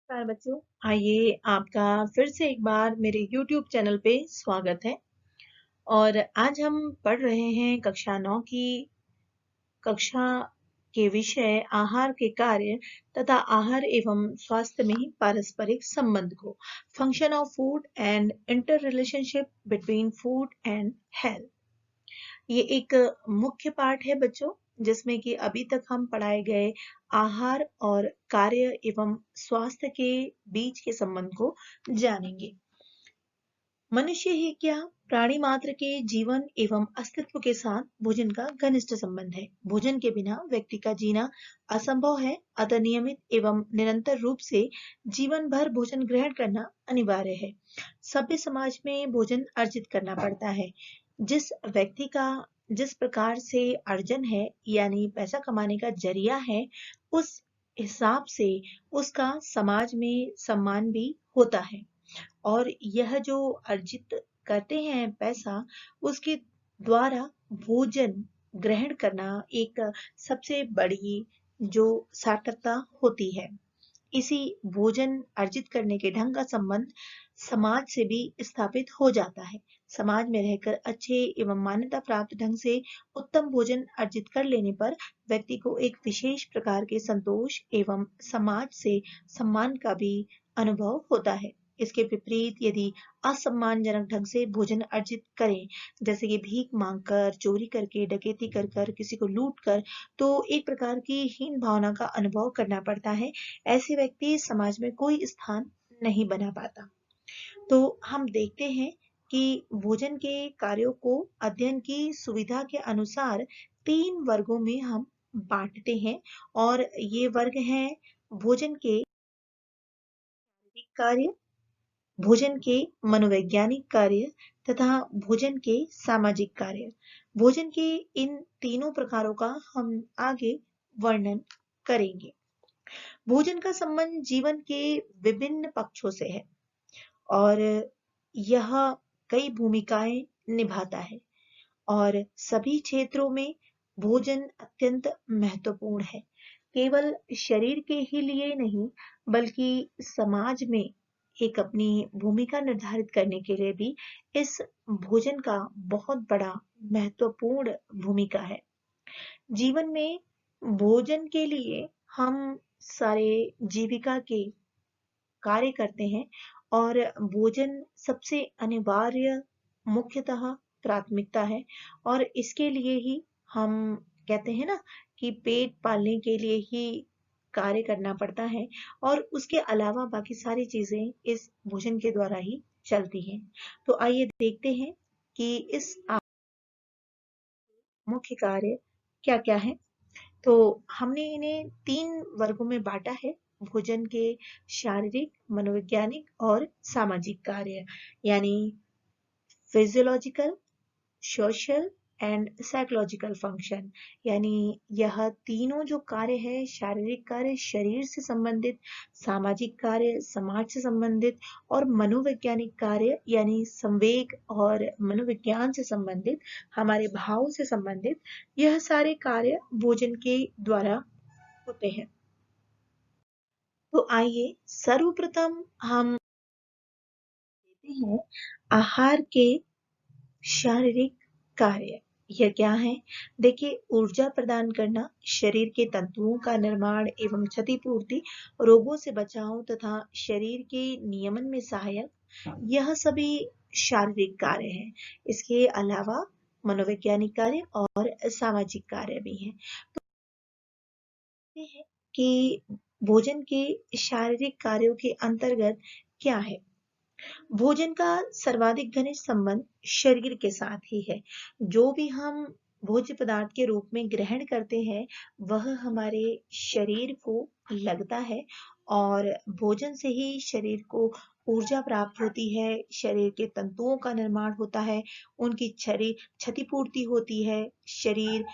नमस्कार बच्चों। आइए आपका फिर से एक बार मेरे YouTube चैनल पे स्वागत है। और आज हम पढ़ रहे हैं कक्षा 9 की कक्षा के विषय आहार के कार्य तथा आहार एवं स्वास्थ्य में पारस्परिक संबंध को, function of food and inter relationship between food and health. ये एक मुख्य पाठ है बच्चों, जिसमें कि अभी तक हम पढ़ाए गए आहार और कार्य एवं स्वास्थ्य के बीच के संबंध को जानेंगे। मनुष्य ही क्या, प्राणी मात्र के जीवन एवं अस्तित्व के साथ भोजन का घनिष्ठ संबंध है। भोजन के बिना व्यक्ति का जीना असंभव है, अतः नियमित एवं निरंतर रूप से जीवन भर भोजन ग्रहण करना अनिवार्य है। सभ्य समाज में भोजन अर्जित करना पड़ता है। जिस व्यक्ति का जिस प्रकार से अर्जन है, यानी पैसा कमाने का जरिया है, उस हिसाब से उसका समाज में सम्मान भी होता है। और यह जो अर्जित करते हैं पैसा, उसके द्वारा भोजन ग्रहण करना एक सबसे बड़ी जो सार्थकता होती है। इसी भोजन अर्जित करने के ढंग का संबंध समाज से भी स्थापित हो जाता है। समाज में रहकर अच्छे एवं मान्यता प्राप्त ढंग से उत्तम भोजन अर्जित कर लेने पर व्यक्ति को एक विशेष प्रकार के संतोष एवं समाज से सम्मान का भी अनुभव होता है। इसके विपरीत यदि असम्मानजनक ढंग से भोजन अर्जित करें, जैसे कि भीख मांगकर, चोरी करके, डकैती कर कर, किसी को लूट कर, तो एक प्रकार की हीन भावना का अनुभव करना पड़ता है। ऐसे व्यक्ति समाज में कोई स्थान नहीं बना पाता। तो हम देखते हैं कि भोजन के कार्यों को अध्ययन की सुविधा के अनुसार 3 वर्गों में हम बांटते हैं। और ये वर्ग हैं भोजन के शारीरिक कार्य, भोजन के मनोवैज्ञानिक कार्य तथा भोजन के सामाजिक कार्य। भोजन के इन तीनों प्रकारों का हम आगे वर्णन करेंगे। भोजन का संबंध जीवन के विभिन्न पक्षों से है और यह कई भूमिकाएं निभाता है और सभी क्षेत्रों में भोजन अत्यंत महत्वपूर्ण है। केवल शरीर के ही लिए नहीं, बल्कि समाज में एक अपनी भूमिका निर्धारित करने के लिए भी इस भोजन का बहुत बड़ा महत्वपूर्ण भूमिका है। जीवन में भोजन के लिए हम सारे जीविका के कार्य करते हैं और भोजन सबसे अनिवार्य मुख्यतः प्राथमिकता है। और इसके लिए ही हम कहते हैं ना कि पेट पालने के लिए ही कार्य करना पड़ता है और उसके अलावा बाकी सारी चीजें इस भोजन के द्वारा ही चलती हैं। तो आइए देखते हैं कि इस मुख्य कार्य क्या क्या है। तो हमने इन्हें 3 वर्गों में बांटा है। भोजन के शारीरिक, मनोवैज्ञानिक और सामाजिक कार्य, यानी physiological, social and psychological function. यानी यह तीनों जो कार्य है, शारीरिक कार्य शरीर से संबंधित, सामाजिक कार्य समाज से संबंधित और मनोवैज्ञानिक कार्य यानी संवेग और मनोविज्ञान से संबंधित, हमारे भाव से संबंधित, यह सारे कार्य भोजन के द्वारा होते हैं। तो आइए सर्वप्रथम हम देखते हैं आहार के शारीरिक कार्य। यह क्या है? देखिए, ऊर्जा प्रदान करना, शरीर के तंतुओं का निर्माण एवं क्षतिपूर्ति, रोगों से बचाव तथा शरीर के नियमन में सहायक, यह सभी शारीरिक कार्य हैं। इसके अलावा मनोवैज्ञानिक कार्य और सामाजिक कार्य भी हैं। देखते हैं कि भोजन के शारीरिक कार्यों के अंतर्गत क्या है। भोजन का सर्वाधिक घनिष्ठ संबंध शरीर के साथ ही है। जो भी हम भोज्य पदार्थ के रूप में ग्रहण करते हैं, वह हमारे शरीर को लगता है और भोजन से ही शरीर को ऊर्जा प्राप्त होती है, शरीर के तंतुओं का निर्माण होता है, उनकी क्षतिपूर्ति होती है, शरीर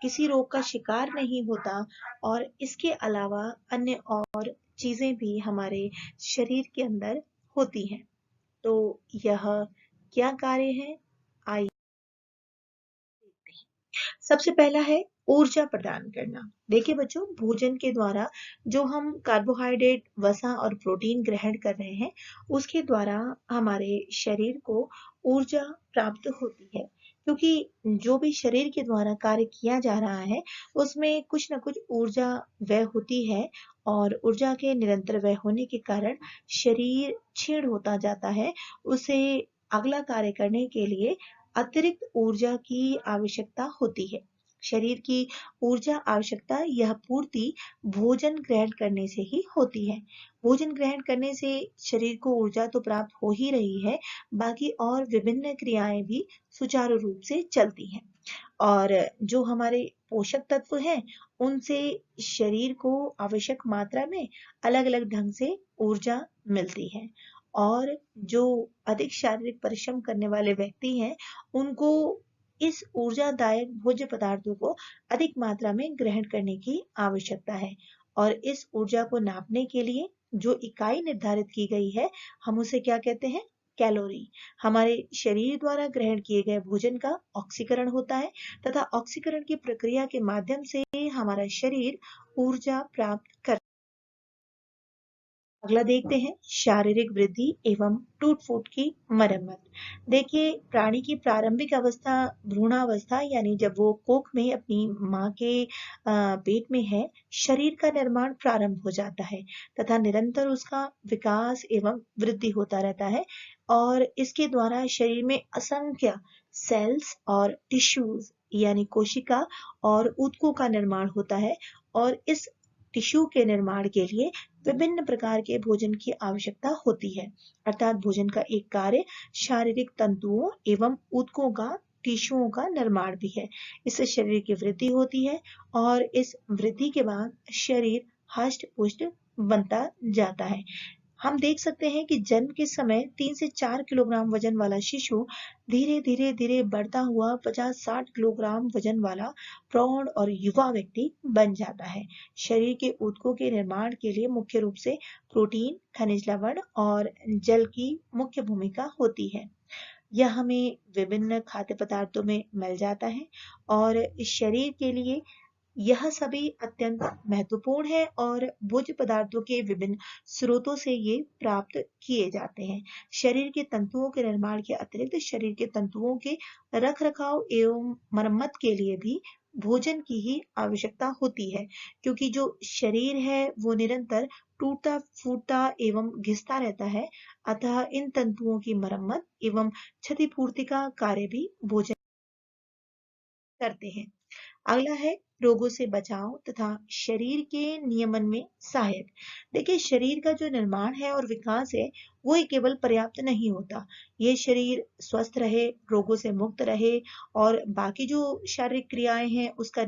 किसी रोग का शिकार नहीं होता और इसके अलावा अन्य और चीजें भी हमारे शरीर के अंदर होती हैं। तो यह क्या कार्य है? आइए देखते हैं। सबसे पहला है ऊर्जा प्रदान करना। देखिए बच्चों, भोजन के द्वारा जो हम कार्बोहाइड्रेट, वसा और प्रोटीन ग्रहण कर रहे हैं, उसके द्वारा हमारे शरीर को ऊर्जा प्राप्त होती है। क्योंकि जो भी शरीर के द्वारा कार्य किया जा रहा है, उसमें कुछ न कुछ ऊर्जा व्यय होती है, और ऊर्जा के निरंतर व्यय होने के कारण शरीर क्षीण होता जाता है। उसे अगला कार्य करने के लिए अतिरिक्त ऊर्जा की आवश्यकता होती है। शरीर की ऊर्जा आवश्यकता यह पूर्ति भोजन ग्रहण करने से ही होती है। भोजन ग्रहण करने से शरीर को ऊर्जा तो प्राप्त हो ही रही है, बाकी और विभिन्न क्रियाएं भी सुचारू रूप से चलती हैं। और जो हमारे पोषक तत्व हैं, उनसे शरीर को आवश्यक मात्रा में अलग अलग ढंग से ऊर्जा मिलती है। और जो अधिक शारीरिक परिश्रम करने वाले व्यक्ति हैं, उनको इस ऊर्जादायक भोज्य पदार्थों को अधिक मात्रा में ग्रहण करने की आवश्यकता है। और इस ऊर्जा को नापने के लिए जो इकाई निर्धारित की गई है, हम उसे क्या कहते हैं? कैलोरी। हमारे शरीर द्वारा ग्रहण किए गए भोजन का ऑक्सीकरण होता है, तथा ऑक्सीकरण की प्रक्रिया के माध्यम से हमारा शरीर ऊर्जा प्राप्त कर। अगला देखते हैं शारीरिक वृद्धि एवं टूट फूट की मरम्मत। देखिए, प्राणी की प्रारंभिक अवस्था भ्रूणावस्था, यानी जब वो कोख में अपनी माँ के पेट में है, शरीर का निर्माण प्रारंभ हो जाता है, तथा निरंतर उसका विकास एवं वृद्धि होता रहता है। और इसके द्वारा शरीर में असंख्य सेल्स और टिश्यूज, यानी कोशिका और ऊतकों का निर्माण होता है। और इस टिश्यू के निर्माण के लिए विभिन्न प्रकार के भोजन की आवश्यकता होती है। अर्थात भोजन का एक कार्य शारीरिक तंतुओं एवं ऊतकों का, टिश्यूओं का निर्माण भी है। इससे शरीर की वृद्धि होती है, और इस वृद्धि के बाद शरीर हष्ट पुष्ट बनता जाता है। हम देख सकते हैं कि जन्म के समय 3 से 4 किलोग्राम वजन वाला शिशु धीरे धीरे धीरे बढ़ता हुआ 50-60 किलोग्राम वजन वाला प्रौढ़ और युवा व्यक्ति बन जाता है। शरीर के ऊतकों के निर्माण के लिए मुख्य रूप से प्रोटीन, खनिज लवण और जल की मुख्य भूमिका होती है। यह हमें विभिन्न खाद्य पदार्थों में मिल जाता है, और शरीर के लिए यह सभी अत्यंत महत्वपूर्ण है, और भोज्य पदार्थों के विभिन्न स्रोतों से ये प्राप्त किए जाते हैं। शरीर के तंतुओं के निर्माण के अतिरिक्त शरीर के तंतुओं के रख रखाव एवं मरम्मत के लिए भी भोजन की ही आवश्यकता होती है। क्योंकि जो शरीर है वो निरंतर टूटता फूटता एवं घिसता रहता है, अतः इन तंतुओं की मरम्मत एवं क्षतिपूर्ति का कार्य भी भोजन करते हैं। अगला है रोगों से बचाव तथा शरीर के नियमन में सहायक। देखिए, शरीर का जो निर्माण है और विकास है, वो ही केवल पर्याप्त नहीं होता। ये शरीर स्वस्थ रहे, रोगों से मुक्त रहे, और बाकी जो शारीरिक क्रियाएं हैं उसका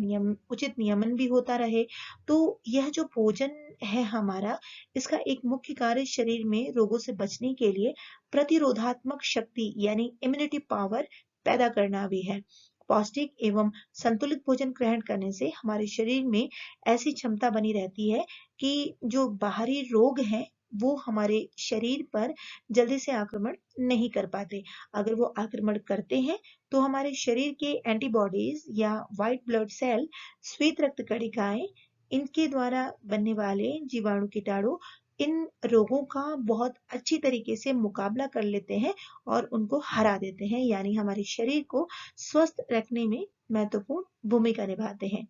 उचित नियमन भी होता रहे, तो यह जो भोजन है हमारा, इसका एक मुख्य कार्य शरीर में रोगों से बचने के लिए प्रतिरोधात्मक शक्ति, यानी इम्यूनिटी पावर पैदा करना भी है। पौष्टिक एवं संतुलित भोजन ग्रहण करने से हमारे शरीर में ऐसी क्षमता बनी रहती है कि जो बाहरी रोग हैं, वो हमारे शरीर पर जल्दी से आक्रमण नहीं कर पाते। अगर वो आक्रमण करते हैं, तो हमारे शरीर के एंटीबॉडीज या व्हाइट ब्लड सेल, श्वेत रक्त कणिकाएं, इनके द्वारा बनने वाले जीवाणु कीटाणु इन रोगों का बहुत अच्छी तरीके से मुकाबला कर लेते हैं और उनको हरा देते हैं, यानी हमारे शरीर को स्वस्थ रखने में महत्वपूर्ण भूमिका निभाते हैं।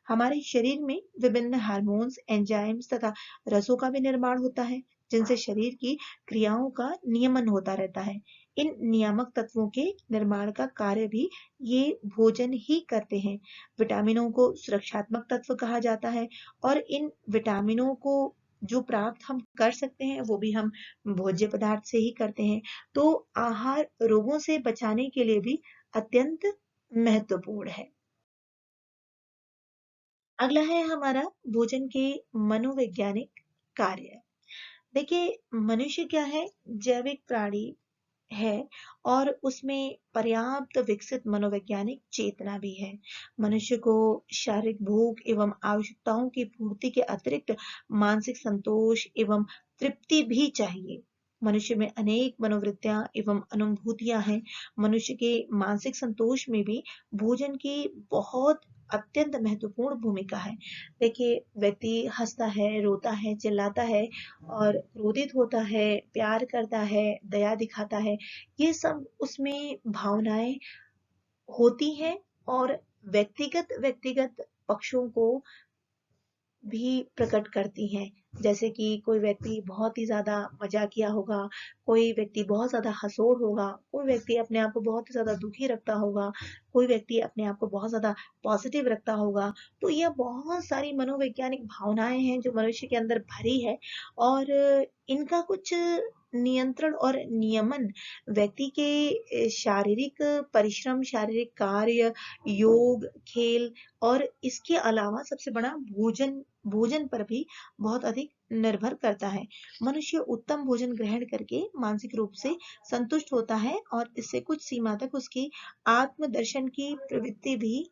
हमारे शरीर में विभिन्न हार्मोन्स, एंजाइम्स तथा रसों का भी निर्माण होता है, जिनसे शरीर की क्रियाओं का नियमन होता रहता है। इन नियामक तत्वों के निर्माण का कार्य भी ये भोजन ही करते हैं। विटामिनों को सुरक्षात्मक तत्व कहा जाता है, और इन विटामिनों को जो प्राप्त हम कर सकते हैं, वो भी हम भोज्य पदार्थ से ही करते हैं। तो आहार रोगों से बचाने के लिए भी अत्यंत महत्वपूर्ण है। अगला है हमारा भोजन के मनोवैज्ञानिक कार्य। देखिए, मनुष्य क्या है? जैविक प्राणी है, और उसमें पर्याप्त विकसित मनोवैज्ञानिक चेतना भी है। मनुष्य को शारीरिक भूख एवं आवश्यकताओं की पूर्ति के अतिरिक्त मानसिक संतोष एवं तृप्ति भी चाहिए। मनुष्य में अनेक मनोवृत्तियां एवं अनुभूतियां हैं। मनुष्य के मानसिक संतोष में भी भोजन की बहुत अत्यंत महत्वपूर्ण भूमिका है। देखिए, व्यक्ति हंसता है, रोता है, चिल्लाता है और क्रोधित होता है, प्यार करता है, दया दिखाता है। ये सब उसमें भावनाएं होती हैं और व्यक्तिगत व्यक्तिगत पक्षों को भी प्रकट करती हैं। जैसे कि कोई व्यक्ति बहुत ही ज़्यादा मज़ाकिया होगा, कोई व्यक्ति बहुत ज़्यादा हँसोड़ होगा, कोई व्यक्ति अपने आप को बहुत ही ज़्यादा दुखी रखता होगा, कोई व्यक्ति अपने आप को बहुत ज़्यादा पॉजिटिव रखता होगा। तो यह बहुत सारी मनोवैज्ञानिक भावनाएँ हैं जो मनुष्य के अंदर भरी है और इनका कुछ नियंत्रण और नियमन व्यक्ति के शारीरिक परिश्रम, शारीरिक कार्य, योग, खेल और इसके अलावा सबसे बड़ा भोजन भोजन पर भी बहुत अधिक निर्भर करता है। मनुष्य उत्तम भोजन ग्रहण करके मानसिक रूप से संतुष्ट होता है और इससे कुछ सीमा तक उसकी आत्मदर्शन की प्रवृत्ति भी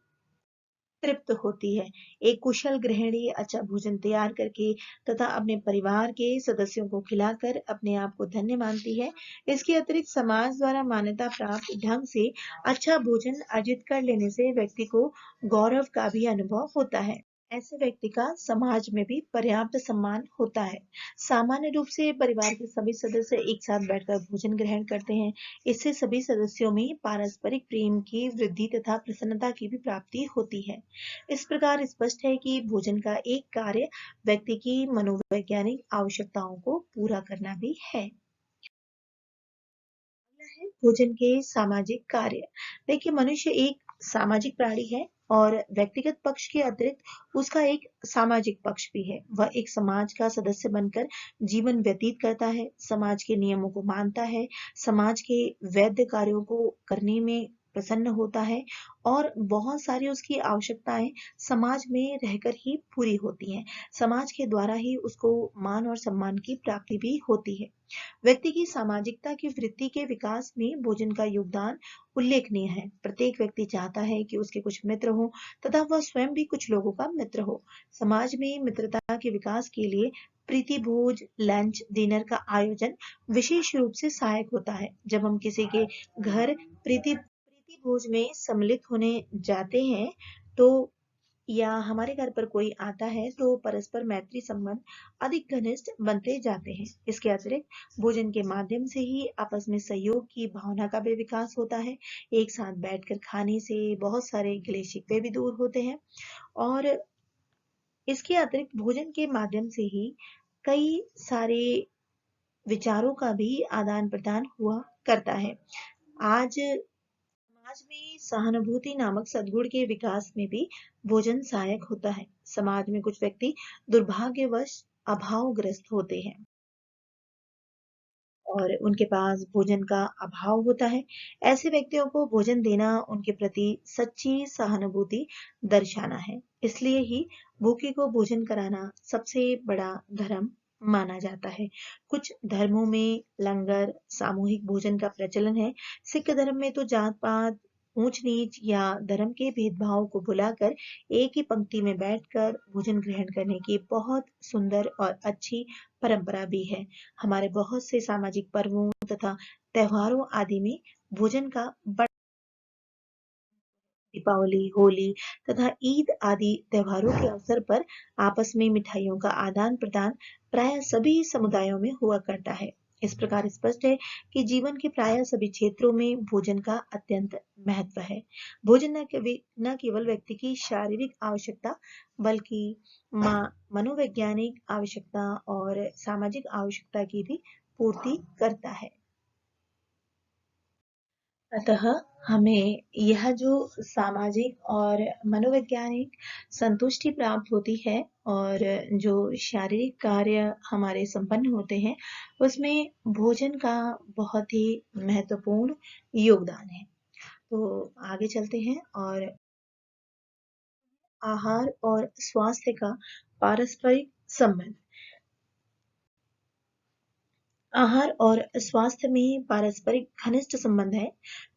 तृप्त होती है। एक कुशल गृहिणी अच्छा भोजन तैयार करके तथा अपने परिवार के सदस्यों को खिलाकर अपने आप को धन्य मानती है। इसके अतिरिक्त समाज द्वारा मान्यता प्राप्त ढंग से अच्छा भोजन अर्जित कर लेने से व्यक्ति को गौरव का भी अनुभव होता है। ऐसे व्यक्ति का समाज में भी पर्याप्त सम्मान होता है। सामान्य रूप से परिवार के सभी सदस्य एक साथ बैठकर भोजन ग्रहण करते हैं। इससे सभी सदस्यों में पारस्परिक प्रेम की वृद्धि तथा प्रसन्नता की भी प्राप्ति होती है। इस प्रकार स्पष्ट है कि भोजन का एक कार्य व्यक्ति की मनोवैज्ञानिक आवश्यकताओं को पूरा करना भी है। भोजन के सामाजिक कार्य। देखिए, मनुष्य एक सामाजिक प्राणी है और व्यक्तिगत पक्ष के अतिरिक्त उसका एक सामाजिक पक्ष भी है। वह एक समाज का सदस्य बनकर जीवन व्यतीत करता है, समाज के नियमों को मानता है, समाज के वैध कार्यों को करने में प्रसन्न होता है और बहुत सारी उसकी आवश्यकताएं समाज में रहकर ही पूरी होती हैं। समाज के द्वारा ही उसको मान और सम्मान की प्राप्ति भी होती है। व्यक्ति की सामाजिकता की वृत्ति के विकास में भोजन का योगदान उल्लेखनीय है। प्रत्येक व्यक्ति चाहता है कि उसके कुछ मित्र हों तथा वह स्वयं भी कुछ लोगों का मित्र हो। समाज में मित्रता के विकास के लिए प्रीति भोज, लंच, डिनर का आयोजन विशेष रूप से सहायक होता है। जब हम किसी के घर प्रीति भोज में सम्मिलित होने जाते हैं तो या हमारे घर पर कोई आता है तो परस्पर मैत्री संबंध अधिक घनिष्ठ बनते जाते हैं। इसके अतिरिक्त भोजन के माध्यम से ही आपस में सहयोग की भावना का भी विकास होता है। एक साथ बैठकर खाने से बहुत सारे गिले शिकवे भी दूर होते हैं और इसके अतिरिक्त भोजन के माध्यम से ही कई सारे विचारों का भी आदान प्रदान हुआ करता है। आज समाज में सहानुभूति नामक सद्गुण के विकास में भी भोजन सहायक होता है। समाज में कुछ व्यक्ति दुर्भाग्यवश अभावग्रस्त होते हैं और उनके पास भोजन का अभाव होता है। ऐसे व्यक्तियों को भोजन देना उनके प्रति सच्ची सहानुभूति दर्शाना है। इसलिए ही भूखे को भोजन कराना सबसे बड़ा धर्म माना जाता है। कुछ धर्मों में लंगर, सामूहिक भोजन का प्रचलन है। सिख धर्म में तो जात पात, ऊंच नीच या धर्म के भेदभाव को भुलाकर एक ही पंक्ति में बैठकर भोजन ग्रहण करने की बहुत सुंदर और अच्छी परंपरा भी है। हमारे बहुत से सामाजिक पर्वों तथा त्योहारों आदि में भोजन का बड़ा दीपावली, होली तथा ईद आदि त्योहारों के अवसर पर आपस में मिठाइयों का आदान प्रदान प्राय सभी समुदायों में हुआ करता है। इस प्रकार स्पष्ट है कि जीवन के प्राय सभी क्षेत्रों में भोजन का अत्यंत महत्व है। भोजन न केवल व्यक्ति की शारीरिक आवश्यकता बल्कि मनोवैज्ञानिक आवश्यकता और सामाजिक आवश्यकता की भी पूर्ति करता है। अतः हमें यह जो सामाजिक और मनोवैज्ञानिक संतुष्टि प्राप्त होती है और जो शारीरिक कार्य हमारे संपन्न होते हैं उसमें भोजन का बहुत ही महत्वपूर्ण योगदान है। तो आगे चलते हैं और आहार और स्वास्थ्य का पारस्परिक संबंध। आहार और स्वास्थ्य में पारस्परिक घनिष्ठ संबंध है।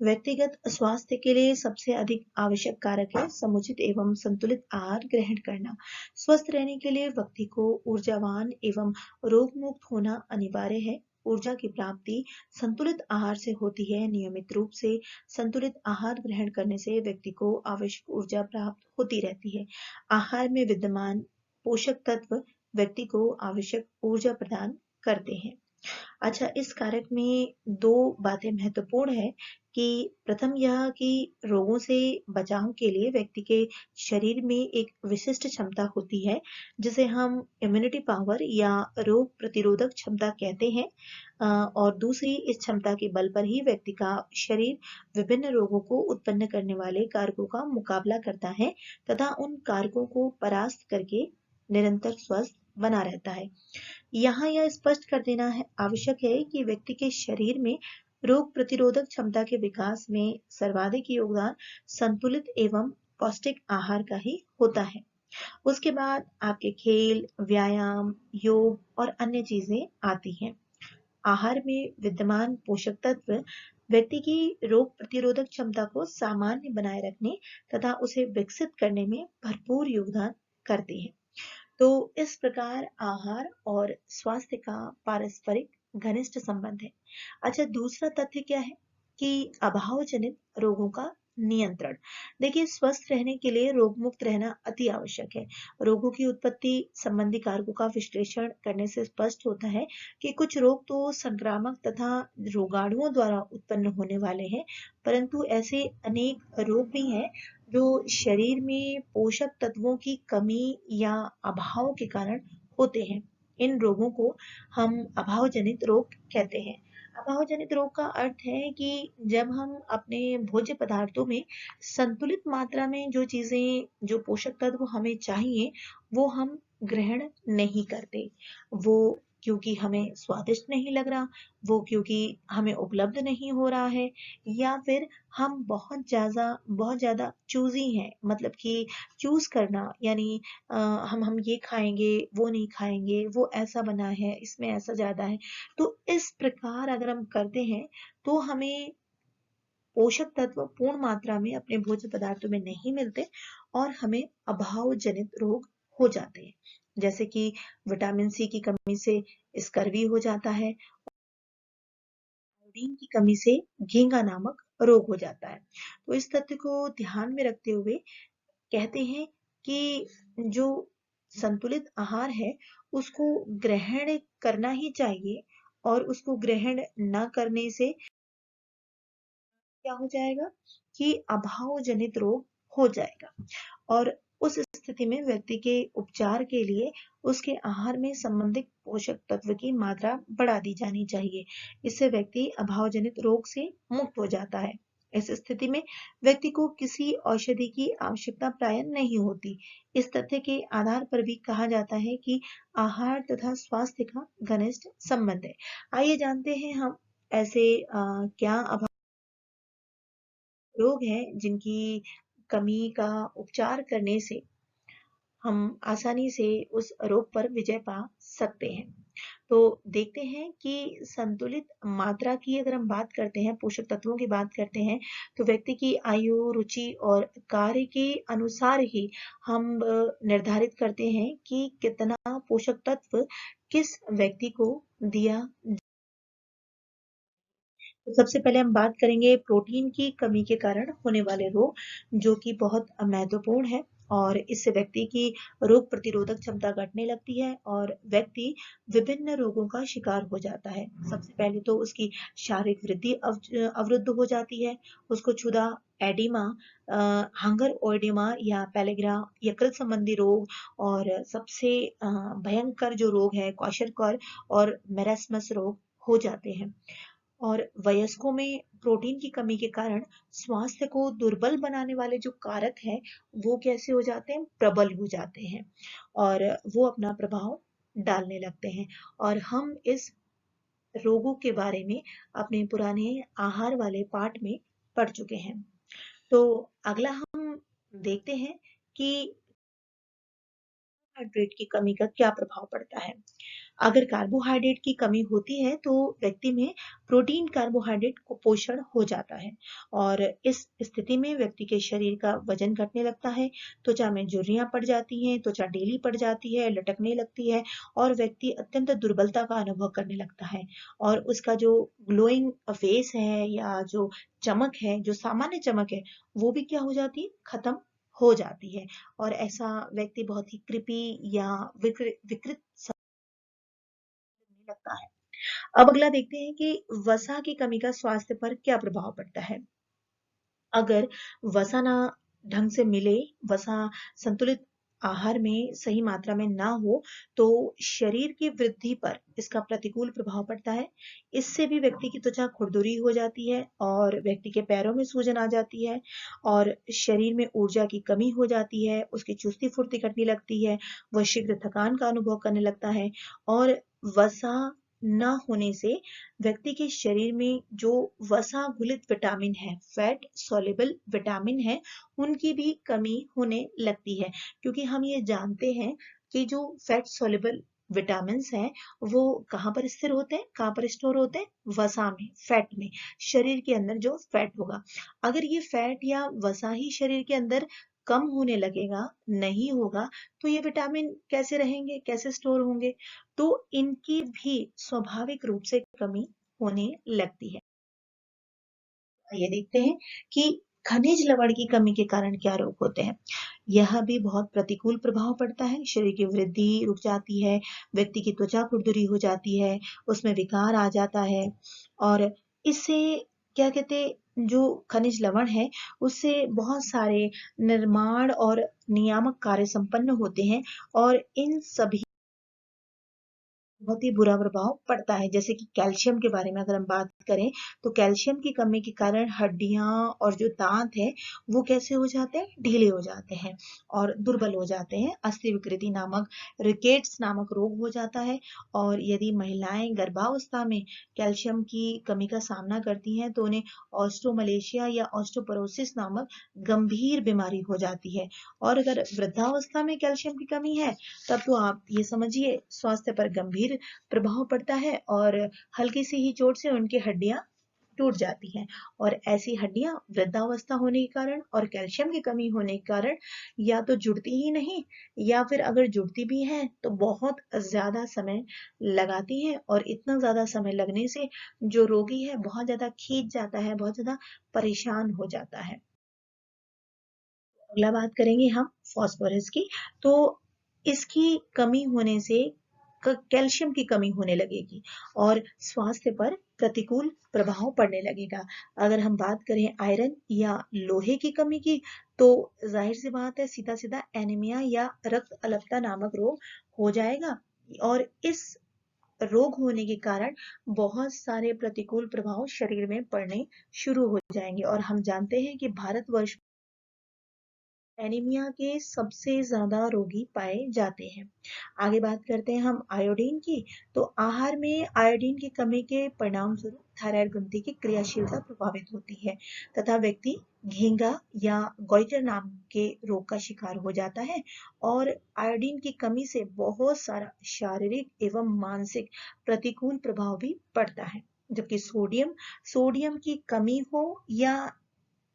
व्यक्तिगत स्वास्थ्य के लिए सबसे अधिक आवश्यक कारक है समुचित एवं संतुलित आहार ग्रहण करना। स्वस्थ रहने के लिए व्यक्ति को ऊर्जावान एवं रोग मुक्त होना अनिवार्य है। ऊर्जा की प्राप्ति संतुलित आहार से होती है। नियमित रूप से संतुलित आहार ग्रहण करने से व्यक्ति को आवश्यक ऊर्जा प्राप्त होती रहती है। आहार में विद्यमान पोषक तत्व व्यक्ति को आवश्यक ऊर्जा प्रदान करते हैं। अच्छा, इस कारक में दो बातें महत्वपूर्ण है कि प्रथम यह कि रोगों से बचाव के लिए व्यक्ति के शरीर में एक विशिष्ट क्षमता होती है जिसे हम इम्यूनिटी पावर या रोग प्रतिरोधक क्षमता कहते हैं। और दूसरी, इस क्षमता के बल पर ही व्यक्ति का शरीर विभिन्न रोगों को उत्पन्न करने वाले कारकों का मुकाबला करता है तथा उन कारकों को परास्त करके निरंतर स्वस्थ बना रहता है। यहाँ यह स्पष्ट कर देना आवश्यक है कि व्यक्ति के शरीर में रोग प्रतिरोधक क्षमता के विकास में सर्वाधिक योगदान संतुलित एवं पौष्टिक आहार का ही होता है। उसके बाद आपके खेल, व्यायाम, योग और अन्य चीजें आती हैं। आहार में विद्यमान पोषक तत्व व्यक्ति की रोग प्रतिरोधक क्षमता को सामान्य बनाए रखने तथा उसे विकसित करने में भरपूर योगदान करते हैं। तो इस प्रकार आहार और स्वास्थ्य का पारस्परिक घनिष्ठ संबंध है। अच्छा, दूसरा तथ्य क्या है कि अभाव जनित रोगों का नियंत्रण। देखिए, स्वस्थ रहने के लिए रोग मुक्त रहना अति आवश्यक है। रोगों की उत्पत्ति संबंधी कारकों का विश्लेषण करने से स्पष्ट होता है कि कुछ रोग तो संक्रामक तथा रोगाणुओं द्वारा उत्पन्न होने वाले हैं, परंतु ऐसे अनेक रोग भी हैं जो शरीर में पोषक तत्वों की कमी या अभाव के कारण होते हैं। इन रोगों को हम अभाव जनित रोग कहते हैं। अभाव जनित रोग का अर्थ है कि जब हम अपने भोज्य पदार्थों में संतुलित मात्रा में जो चीजें, जो पोषक तत्व हमें चाहिए, वो हम ग्रहण नहीं करते। वो क्योंकि हमें स्वादिष्ट नहीं लग रहा, वो क्योंकि हमें उपलब्ध नहीं हो रहा है, या फिर हम बहुत ज्यादा चूजी हैं, मतलब कि चूज करना, यानी हम ये खाएंगे, वो नहीं खाएंगे, वो ऐसा बना है, इसमें ऐसा ज्यादा है। तो इस प्रकार अगर हम करते हैं तो हमें पोषक तत्व पूर्ण मात्रा में अपने भोज्य पदार्थों में नहीं मिलते और हमें अभाव जनित रोग हो जाते हैं। जैसे कि विटामिन सी की कमी से स्कर्वी हो जाता है, आयोडीन की कमी से घेंगा नामक रोग हो जाता है। तो इस तथ्य को ध्यान में रखते हुए कहते हैं कि जो संतुलित आहार है उसको ग्रहण करना ही चाहिए, और उसको ग्रहण न करने से क्या हो जाएगा कि अभाव जनित रोग हो जाएगा। और उस स्थिति में व्यक्ति के उपचार के लिए उसके आहार में संबंधित पोषक तत्व की मात्रा बढ़ा दी जानी चाहिए। इससे व्यक्ति अभाव जनित रोग से मुक्त हो जाता है। इस स्थिति में व्यक्ति को किसी औषधि की आवश्यकता प्राय नहीं होती। इस तथ्य के आधार पर भी कहा जाता है कि आहार तथा स्वास्थ्य का घनिष्ठ संबंध है। आइए जानते हैं हम ऐसे क्या रोग हैं जिनकी कमी का उपचार करने से हम आसानी से उस रोग पर विजय पा सकते हैं। तो देखते हैं कि संतुलित मात्रा की अगर हम बात करते हैं, पोषक तत्वों की बात करते हैं, तो व्यक्ति की आयु, रुचि और कार्य के अनुसार ही हम निर्धारित करते हैं कि कितना पोषक तत्व किस व्यक्ति को दिया। तो सबसे पहले हम बात करेंगे प्रोटीन की कमी के कारण होने वाले रोग, जो कि बहुत महत्वपूर्ण है, और इससे व्यक्ति की रोग प्रतिरोधक क्षमता घटने लगती है और व्यक्ति विभिन्न रोगों का शिकार हो जाता है। सबसे पहले तो उसकी शारीरिक वृद्धि अवरुद्ध हो जाती है। उसको क्षुधा, एडिमा, हंगर ओएडिमा या पेलेग्रा, यकृत संबंधी रोग, और सबसे भयंकर जो रोग है क्वाशरकर और मेरेस्मस रोग हो जाते हैं। और वयस्कों में प्रोटीन की कमी के कारण स्वास्थ्य को दुर्बल बनाने वाले जो कारक हैं वो कैसे हो जाते हैं, प्रबल हो जाते हैं, और वो अपना प्रभाव डालने लगते हैं। और हम इस रोगों के बारे में अपने पुराने आहार वाले पाठ में पढ़ चुके हैं। तो अगला हम देखते हैं कि कार्बोहाइड्रेट की कमी का क्या प्रभाव पड़ता है। अगर कार्बोहाइड्रेट की कमी होती है तो व्यक्ति में प्रोटीन कार्बोहाइड्रेट कुपोषण हो जाता है और इस स्थिति में व्यक्ति के शरीर का वजन घटने लगता है, त्वचा में झुर्रियां पड़ जाती हैं, त्वचा ढीली पड़ जाती है, लटकने लगती है और व्यक्ति अत्यंत दुर्बलता का अनुभव करने लगता है और उसका जो ग्लोइंग फेस है या जो चमक है, जो सामान्य चमक है, वो भी क्या हो जाती है, खत्म हो जाती है और ऐसा व्यक्ति बहुत ही कृपी या विकृत लगने लगता है। अब अगला देखते हैं कि वसा की कमी का स्वास्थ्य पर क्या प्रभाव पड़ता है। अगर वसा ना ढंग से मिले, वसा संतुलित आहार में सही मात्रा में ना हो, तो शरीर की वृद्धि पर इसका प्रतिकूल प्रभाव पड़ता है। इससे भी व्यक्ति की त्वचा खुरदुरी हो जाती है और व्यक्ति के पैरों में सूजन आ जाती है और शरीर में ऊर्जा की कमी हो जाती है, उसकी चुस्ती फुर्ती घटने लगती है, वह शीघ्र थकान का अनुभव करने लगता है और वसा न होने से व्यक्ति के शरीर में जो वसा घुलित विटामिन है, फैट सॉल्युबल विटामिन है, उनकी भी कमी होने लगती है क्योंकि हम ये जानते हैं कि जो फैट सॉल्युबल विटामिन हैं वो कहाँ पर स्थिर होते हैं, कहाँ पर स्टोर होते हैं, वसा में, फैट में, शरीर के अंदर जो फैट होगा। अगर ये फैट या वसा ही शरीर के अंदर कम होने लगेगा, नहीं होगा, तो ये विटामिन कैसे रहेंगे, कैसे स्टोर होंगे, तो इनकी भी स्वाभाविक रूप से कमी होने लगती है। ये देखते हैं कि खनिज लवण की कमी के कारण क्या रोग होते हैं। यह भी बहुत प्रतिकूल प्रभाव पड़ता है, शरीर की वृद्धि रुक जाती है, व्यक्ति की त्वचा खुरदुरी हो जाती है, उसमें विकार आ जाता है और इससे क्या कहते हैं, जो खनिज लवण है उससे बहुत सारे निर्माण और नियामक कार्य संपन्न होते हैं और इन सभी बहुत ही बुरा प्रभाव पड़ता है। जैसे कि कैल्शियम के बारे में अगर हम बात करें, तो कैल्शियम की कमी के कारण हड्डियां और जो दांत है वो कैसे हो जाते हैं, ढीले हो जाते हैं और दुर्बल हो जाते हैं, अस्थि विकृति नामक, रिकेट्स नामक रोग हो जाता है। और यदि महिलाएं गर्भावस्था में कैल्शियम की कमी का सामना करती हैं तो उन्हें ऑस्ट्रोमलेशिया या ऑस्टोपोरोसिस नामक गंभीर बीमारी हो जाती है। और अगर वृद्धावस्था में कैल्शियम की कमी है, तब तो आप ये समझिए स्वास्थ्य पर गंभीर प्रभाव पड़ता है और हल्की सी ही चोट से उनकी हड्डियां टूट जाती हैं और ऐसी हड्डियां वृद्धावस्था होने के कारण और कैल्शियम की कमी होने के कारण या तो जुड़ती ही नहीं या फिर अगर जुड़ती भी हैं तो बहुत ज्यादा समय लगाती हैं और इतना ज्यादा समय लगने से जो रोगी है बहुत ज्यादा खींच जाता है, बहुत ज्यादा परेशान हो जाता है। अगला बात करेंगे हम फास्फोरस की। तो इसकी कमी होने से कैल्शियम की कमी होने लगेगी और स्वास्थ्य पर प्रतिकूल प्रभाव पड़ने लगेगा। अगर हम बात करें आयरन या लोहे की कमी की, तो जाहिर सी बात है सीधा सीधा एनीमिया या रक्त अल्पता नामक रोग हो जाएगा और इस रोग होने के कारण बहुत सारे प्रतिकूल प्रभाव शरीर में पड़ने शुरू हो जाएंगे और हम जानते हैं कि भारतवर्ष एनीमिया के सबसे ज्यादा रोगी पाए जाते हैं। आगे बात करते हैं हम आयोडीन की। तो आहार में आयोडीन की कमी के परिणाम स्वरूप थायराइड ग्रंथि की क्रियाशीलता प्रभावित होती है तथा व्यक्ति घेंगा या गॉइटर नाम के रोग का शिकार हो जाता है और आयोडीन की कमी से बहुत सारा शारीरिक एवं मानसिक प्रतिकूल प्रभाव भी पड़ता है। जबकि सोडियम सोडियम की कमी हो या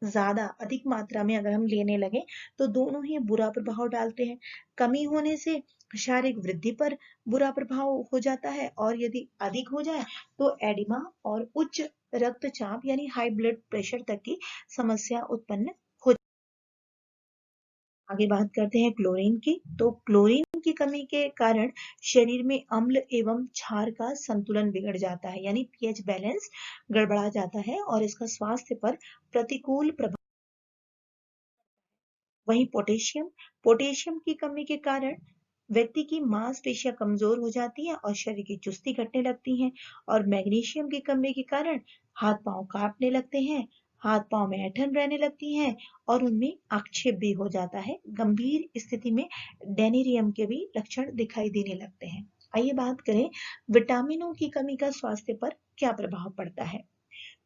ज्यादा अधिक मात्रा में अगर हम लेने लगे तो दोनों ही बुरा प्रभाव डालते हैं। कमी होने से शारीरिक वृद्धि पर बुरा प्रभाव हो जाता है और यदि अधिक हो जाए तो एडिमा और उच्च रक्तचाप यानी हाई ब्लड प्रेशर तक की समस्या उत्पन्न हो। आगे बात करते हैं क्लोरीन की। तो क्लोरीन की कमी के कारण शरीर में अम्ल एवं क्षार का संतुलन बिगड़ जाता है, यानी पीएच बैलेंस गड़बड़ा जाता है और इसका स्वास्थ्य पर प्रतिकूल प्रभाव। वहीं पोटेशियम पोटेशियम की कमी के कारण व्यक्ति की मांसपेशियां कमजोर हो जाती हैं और शरीर की चुस्ती घटने लगती हैं और मैग्नीशियम की कमी के कारण हाथ पांव कांपने लगते हैं, हाथ पांव में ऐंठन रहने लगती हैं और उनमें आक्षेप भी हो जाता है। गंभीर स्थिति में डेनेरियम के भी लक्षण दिखाई देने लगते हैं। आइए बात करें विटामिनों की कमी का स्वास्थ्य पर क्या प्रभाव पड़ता है।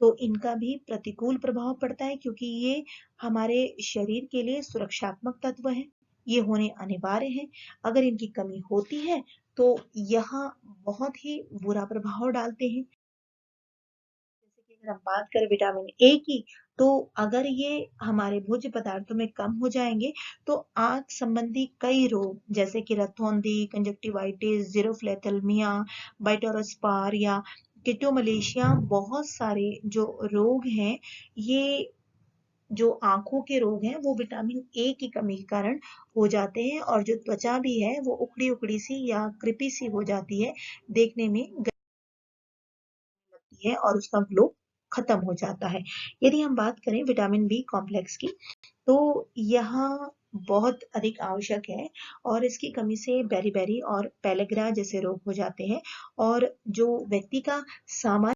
तो इनका भी प्रतिकूल प्रभाव पड़ता है क्योंकि ये हमारे शरीर के लिए सुरक्षात्मक तत्व हैं, ये होने अनिवार्य हैं। अगर इनकी कमी होती है तो यह बहुत ही बुरा प्रभाव डालते हैं। जैसे कि अगर हम बात करें विटामिन ए की, तो अगर ये हमारे भोज्य पदार्थों में कम हो जाएंगे तो आंख संबंधी कई रोग जैसे कि रतौंधी, कंजक्टिवाइटिस, जीरोफ्लेथेल्मिया, बाइटोरोस्पार या किटोमलेशिया, बहुत सारे जो रोग हैं, ये जो आंखों के रोग हैं वो विटामिन ए की कमी के कारण हो जाते हैं। और जो त्वचा भी है वो उखड़ी उखड़ी सी या कृपी सी हो जाती है, देखने में लगती है और उसका ग्लो खत्म हो जाता है। यदि हम बात करें विटामिन बी कॉम्प्लेक्स की, तो यह बहुत अधिक आवश्यक है और इसकी कमी से बेरी-बेरी और पेलेग्रा जैसे रोग हो जाते हैं और जो व्यक्ति का सामान्य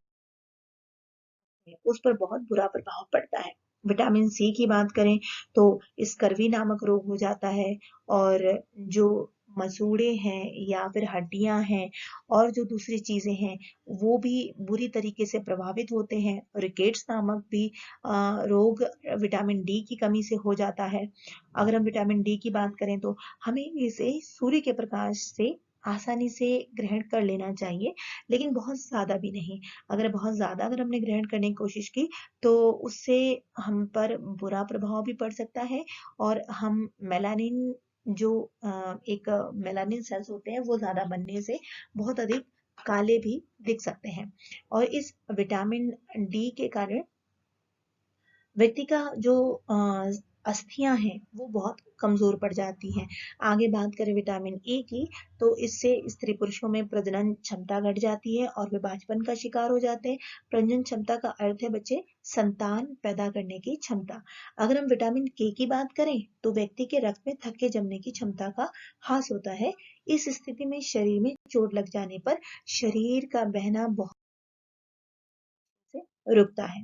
उस पर बहुत बुरा प्रभाव पड़ता है। विटामिन सी की बात करें तो स्कर्वी नामक रोग हो जाता है और जो मसूड़े हैं या फिर हड्डियां हैं और जो दूसरी चीजें हैं वो भी बुरी तरीके से प्रभावित होते हैं। रिकेट्स नामक भी रोग विटामिन डी की कमी से हो जाता है। अगर हम विटामिन डी की बात करें तो हमें इसे सूर्य के प्रकाश से आसानी से ग्रहण कर लेना चाहिए, लेकिन बहुत ज्यादा भी नहीं। अगर हमने ग्रहण करने की कोशिश की तो उससे हम पर बुरा प्रभाव भी पड़ सकता है और हम मेलानिन जो एक मेलानिन सेल्स होते हैं वो ज्यादा बनने से बहुत अधिक काले भी दिख सकते हैं। और इस विटामिन डी के कारण व्यक्ति का जो अस्थियां हैं वो बहुत कमजोर पड़ जाती हैं। आगे बात करें विटामिन ए की, तो इससे स्त्री पुरुषों में प्रजनन क्षमता घट जाती है और वे बांझपन का शिकार हो जाते हैं। प्रजनन क्षमता का अर्थ है बच्चे संतान पैदा करने की क्षमता। अगर हम विटामिन के की बात करें तो व्यक्ति के रक्त में थक्के जमने की क्षमता का ह्रास होता है। इस स्थिति में शरीर में चोट लग जाने पर शरीर का बहना बहुत से रुकता है।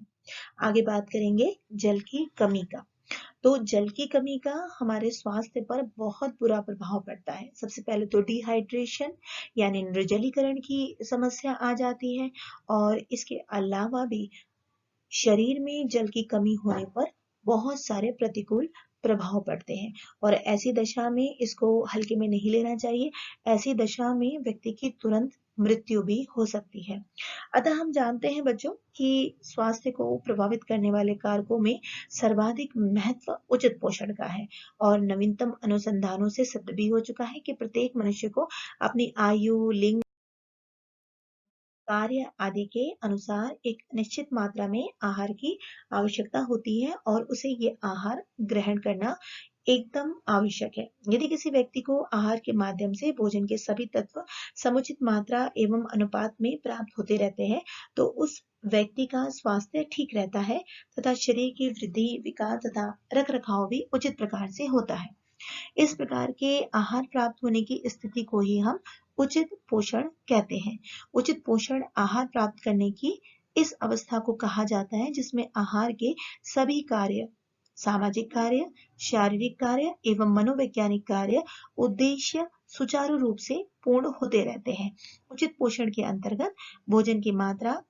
आगे बात करेंगे जल की कमी का। तो जल की कमी का हमारे स्वास्थ्य पर बहुत बुरा प्रभाव पड़ता है। सबसे पहले तो डिहाइड्रेशन यानी निर्जलीकरण की समस्या आ जाती है और इसके अलावा भी शरीर में जल की कमी होने पर बहुत सारे प्रतिकूल प्रभाव पड़ते हैं और ऐसी दशा में इसको हल्के में नहीं लेना चाहिए। ऐसी दशा में व्यक्ति की तुरंत मृत्यु भी हो सकती है। अतः हम जानते हैं बच्चों कि स्वास्थ्य को प्रभावित करने वाले कारकों में सर्वाधिक महत्व उचित पोषण का है और नवीनतम अनुसंधानों से सिद्ध भी हो चुका है कि प्रत्येक मनुष्य को अपनी आयु, लिंग, कार्य आदि के अनुसार एक निश्चित मात्रा में आहार की आवश्यकता होती है और उसे ये आहार ग्रहण करना एकदम आवश्यक है। यदि किसी व्यक्ति को आहार के माध्यम से भोजन के सभी तत्व समुचित मात्रा एवं अनुपात में प्राप्त होते रहते हैं तो उस व्यक्ति का स्वास्थ्य ठीक रहता है तथा शरीर की वृद्धि, विकास तथा रख रखाव भी उचित प्रकार से होता है। इस प्रकार के आहार प्राप्त होने की स्थिति को ही हम उचित पोषण कहते हैं। उचित पोषण आहार प्राप्त करने की इस अवस्था को कहा जाता है जिसमें आहार के सभी कार्य, सामाजिक कार्य, शारीरिक कार्य एवं मनोवैज्ञानिक कार्य उद्देश्य सुचारू रूप से पूर्ण होते रहते हैं। उचित पोषण के अंतर्गत भोजन की मात्रा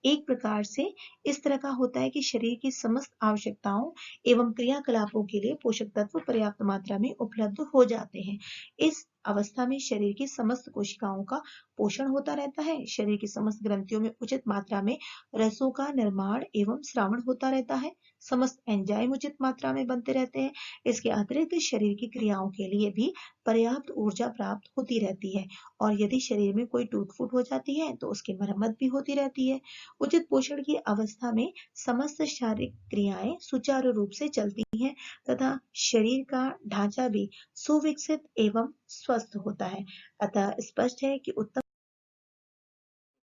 एक प्रकार से इस तरह का होता है कि शरीर की समस्त आवश्यकताओं एवं क्रियाकलापों के लिए पोषक तत्व पर्याप्त मात्रा में उपलब्ध हो जाते हैं। इस अवस्था में शरीर की समस्त कोशिकाओं का पोषण होता रहता है। शरीर की समस्त ग्रंथियों में उचित मात्रा में रसों का निर्माण एवं श्रावण होता रहता है। समस्त एंजाइम उचित मात्रा में बनते रहते हैं। इसके अतिरिक्त शरीर की क्रियाओं के लिए भी पर्याप्त ऊर्जा प्राप्त होती रहती है और यदि शरीर में कोई टूट फूट हो जाती है तो उसकी मरम्मत भी होती रहती है। उचित पोषण की अवस्था में समस्त शारीरिक क्रियाएं सुचारू रूप से चलती हैं तथा शरीर का ढांचा भी सुविकसित एवं स्वस्थ होता है। अतः स्पष्ट है कि उत्तम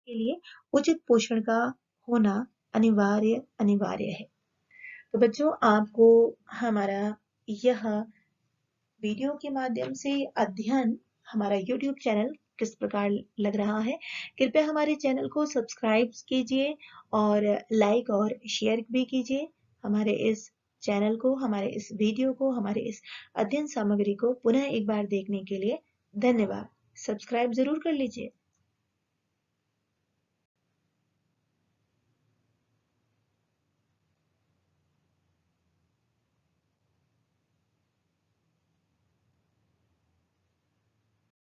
के लिए उचित पोषण का होना अनिवार्य है। तो बच्चों, आपको हमारा यह वीडियो के माध्यम से अध्ययन हमारा YouTube चैनल किस प्रकार लग रहा है, कृपया हमारे चैनल को सब्सक्राइब कीजिए और लाइक और शेयर भी कीजिए। हमारे इस चैनल को, हमारे इस वीडियो को, हमारे इस अध्ययन सामग्री को पुनः एक बार देखने के लिए धन्यवाद। सब्सक्राइब जरूर कर लीजिए।